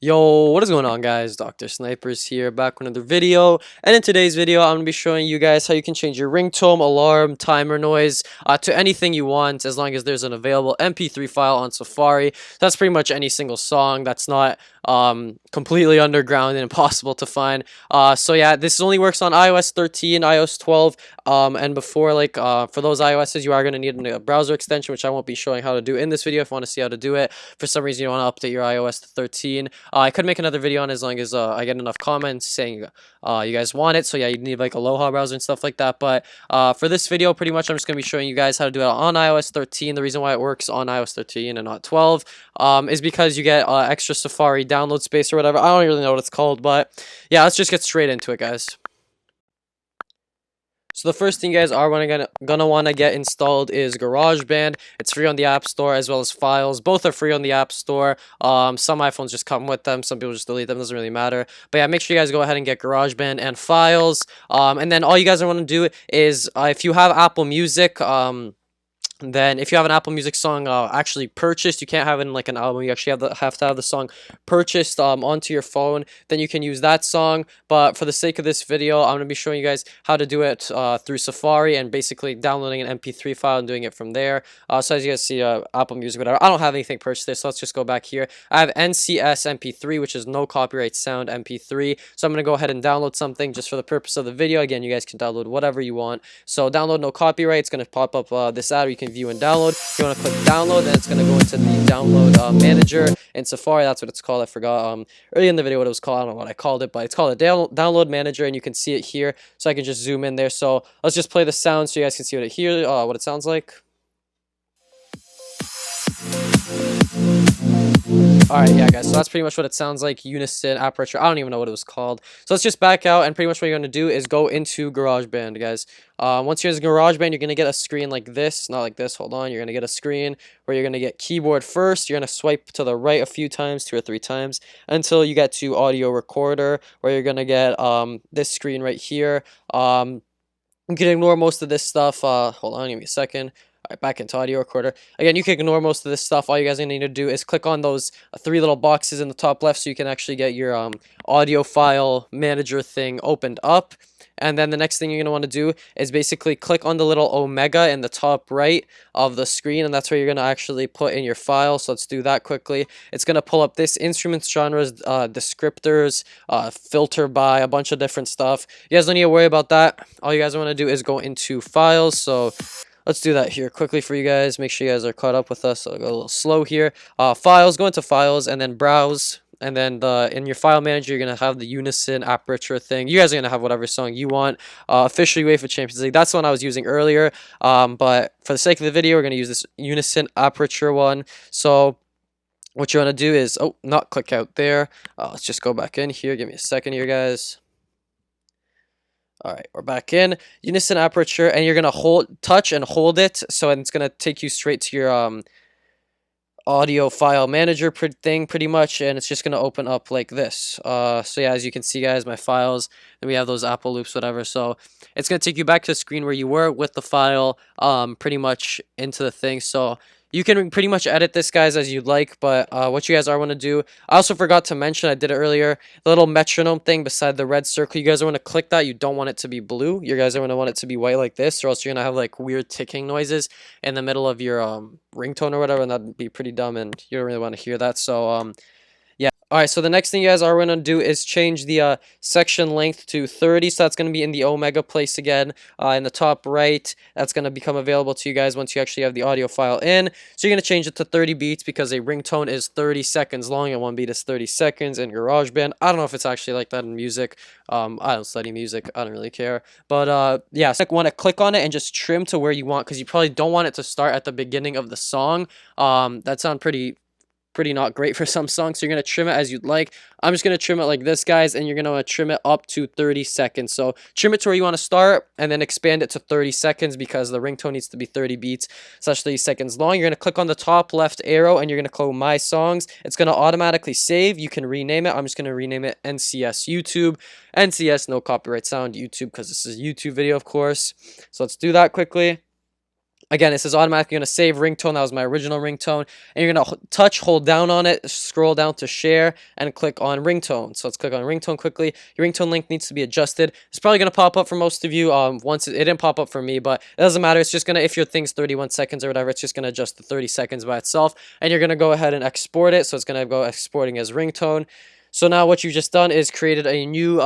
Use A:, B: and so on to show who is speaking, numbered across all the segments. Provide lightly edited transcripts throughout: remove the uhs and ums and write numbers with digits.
A: Yo, what is going on, guys? Dr. Snipers here, back with another video. And in today's video, I'm going to be showing you guys how you can change your ringtone, alarm, timer noise to anything you want, as long as there's an available MP3 file on Safari. That's pretty much any single song that's not completely underground and impossible to find. So yeah, this only works on iOS 13, iOS 12, and before, for those iOSs, you are going to need a browser extension, which I won't be showing how to do in this video. If you want to see how to do it, for some reason you want to update your iOS to 13. I could make another video on it as long as I get enough comments saying you guys want it. So yeah, you need like Aloha browser and stuff like that. But for this video, pretty much I'm just going to be showing you guys how to do it on iOS 13. The reason why it works on iOS 13 and not 12 is because you get extra Safari download space or whatever. I don't really know what it's called, but yeah, let's just get straight into it, guys. So the first thing you guys are gonna want to get installed is Garageband. It's free on the App Store, as well as Files. Both are free on the App Store. Some iPhones just come with them. Some people just delete them. Doesn't really matter. But yeah, make sure you guys go ahead and get Garageband and Files. And then all you guys want to do is if you have Apple Music, then if you have an Apple Music song actually purchased, you can't have it in like an album, you actually have to have the song purchased onto your phone, then you can use that song. But for the sake of this video, I'm going to be showing you guys how to do it through Safari and basically downloading an MP3 file and doing it from there. So as you guys see, Apple Music, whatever, I don't have anything purchased there, so let's just go back here. I have NCS MP3, which is no copyright sound MP3, so I'm going to go ahead and download something just for the purpose of the video. Again, you guys can download whatever you want, so download no copyright. It's going to pop up this ad where you can view and download. If you want to click download, then it's going to go into the download manager in Safari. That's what it's called. I forgot early in the video what it was called. I don't know what I called it, but it's called a download manager, and you can see it here. So I can just zoom in there. So let's just play the sound so you guys can see what it sounds like. Alright, yeah, guys, so that's pretty much what it sounds like. Unison, aperture, I don't even know what it was called. So let's just back out, and pretty much what you're going to do is go into Garageband, guys. Once you're in Garageband, you're going to get a screen like this. Not like this, hold on. You're going to get a screen where you're going to get keyboard first. You're going to swipe to the right a few times, 2 or 3 times, until you get to audio recorder, where you're going to get this screen right here. You can ignore most of this stuff. Hold on, give me a second. Alright, back into audio recorder. Again, you can ignore most of this stuff. All you guys need to do is click on those 3 little boxes in the top left so you can actually get your audio file manager thing opened up. And then the next thing you're going to want to do is basically click on the little omega in the top right of the screen, and that's where you're going to actually put in your file. So let's do that quickly. It's going to pull up this instruments, genres, descriptors, filter by, a bunch of different stuff. You guys don't need to worry about that. All you guys want to do is go into files. So let's do that here quickly for you guys. Make sure you guys are caught up with us. So I'll go a little slow here. Files, go into files, and then browse. And then in your file manager, you're going to have the Unison aperture thing. You guys are going to have whatever song you want. Officially UEFA Champions League. That's the one I was using earlier. But for the sake of the video, we're going to use this Unison aperture one. So what you want to do is, not click out there. Let's just go back in here. Give me a second here, guys. Alright, we're back in Unison aperture, and you're gonna touch and hold it, so it's gonna take you straight to your audio file manager thing pretty much, and it's just gonna open up like this. So yeah, as you can see, guys, my files, and we have those Apple loops, whatever. So it's gonna take you back to the screen where you were with the file pretty much into the thing. So you can pretty much edit this, guys, as you'd like, but what you guys are want to do, I also forgot to mention, I did it earlier, the little metronome thing beside the red circle, you guys are want to click that. You don't want it to be blue. You guys are going to want it to be white like this, or else you're going to have like weird ticking noises in the middle of your ringtone or whatever, and that'd be pretty dumb, and you don't really want to hear that. So yeah. Alright, so the next thing you guys are going to do is change the section length to 30. So that's going to be in the omega place again, in the top right. That's going to become available to you guys once you actually have the audio file in. So you're going to change it to 30 beats because a ringtone is 30 seconds long and 1 beat is 30 seconds in GarageBand. I don't know if it's actually like that in music. I don't study music. I don't really care. But yeah, so you want to click on it and just trim to where you want, because you probably don't want it to start at the beginning of the song. That sounds pretty not great for some songs, so you're going to trim it as you'd like. I'm just going to trim it like this, guys, and you're going to trim it up to 30 seconds. So trim it to where you want to start, and then expand it to 30 seconds because the ringtone needs to be 30 beats, such 30 seconds long. You're going to click on the top left arrow, and you're going to click My Songs. It's going to automatically save. You can rename it. I'm just going to rename it NCS YouTube. NCS, no copyright sound, YouTube, because this is a YouTube video, of course. So let's do that quickly. Again, it says automatically going to save ringtone. That was my original ringtone. And you're going to touch, hold down on it, scroll down to share, and click on ringtone. So let's click on ringtone quickly. Your ringtone link needs to be adjusted. It's probably going to pop up for most of you. Once it didn't pop up for me, but it doesn't matter. It's just going to, if your thing's 31 seconds or whatever, it's just going to adjust to 30 seconds by itself. And you're going to go ahead and export it. So it's going to go exporting as ringtone. So now what you've just done is created a new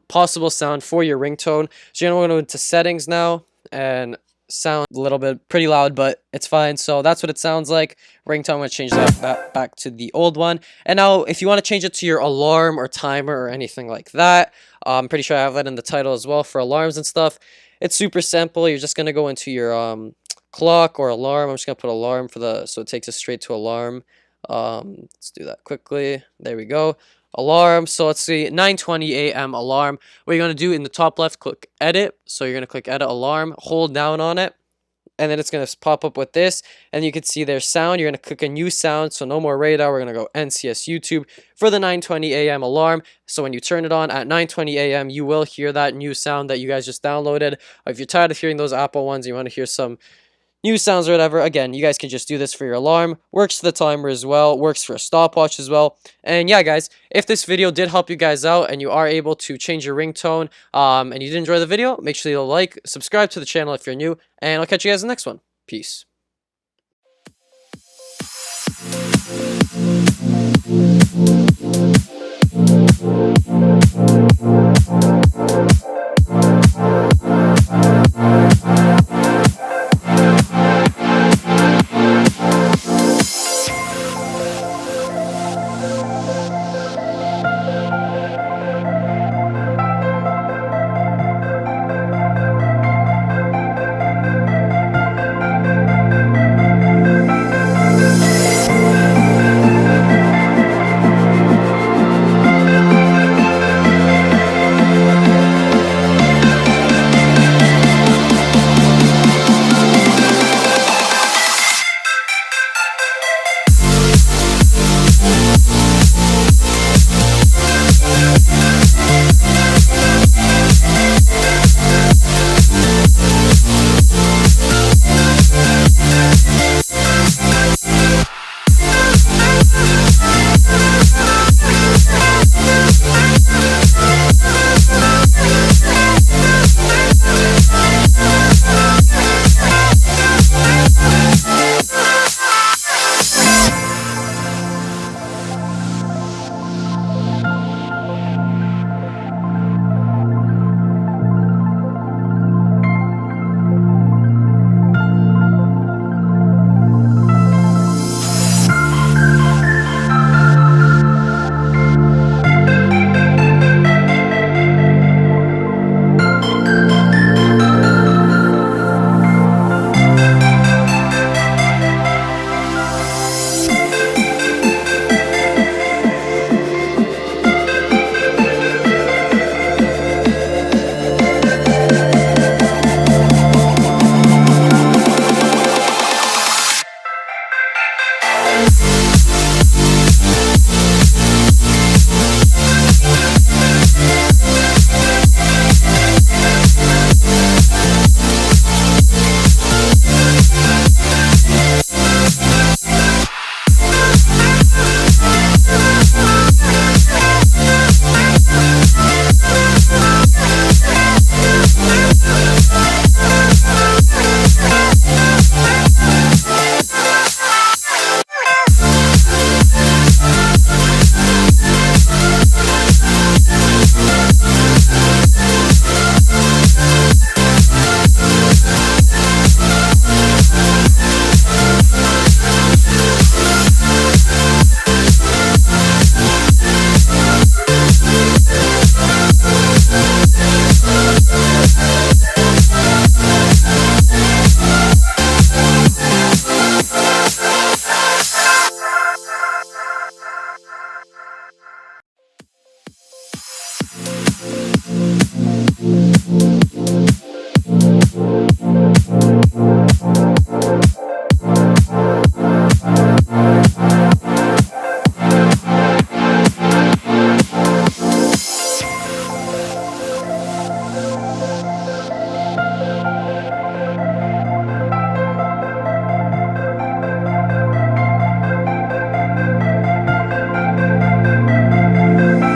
A: possible sound for your ringtone. So you're going to go into settings now and sound a little bit pretty loud, but it's fine. So that's what it sounds like. Ringtone, I'm going to change that back to the old one. And now if you want to change it to your alarm or timer or anything like that, I'm pretty sure I have that in the title as well for alarms and stuff. It's super simple. You're just going to go into your clock or alarm. I'm just going to put alarm so it takes us straight to alarm. Let's do that quickly. There we go. Alarm. So let's see, 9:20 a.m. alarm. What you're going to do in the top left, click edit. So you're going to click edit alarm, hold down on it, and then it's going to pop up with this. And you can see there's sound. You're going to click a new sound. So no more radar. We're going to go NCS YouTube for the 9:20 a.m. alarm. So when you turn it on at 9:20 a.m., you will hear that new sound that you guys just downloaded. If you're tired of hearing those Apple ones, you want to hear some new sounds or whatever, again, you guys can just do this for your alarm. Works for the timer as well, works for a stopwatch as well. And yeah, guys, if this video did help you guys out and you are able to change your ringtone and you did enjoy the video, make sure you like, subscribe to the channel if you're new, and I'll catch you guys in the next one. Peace.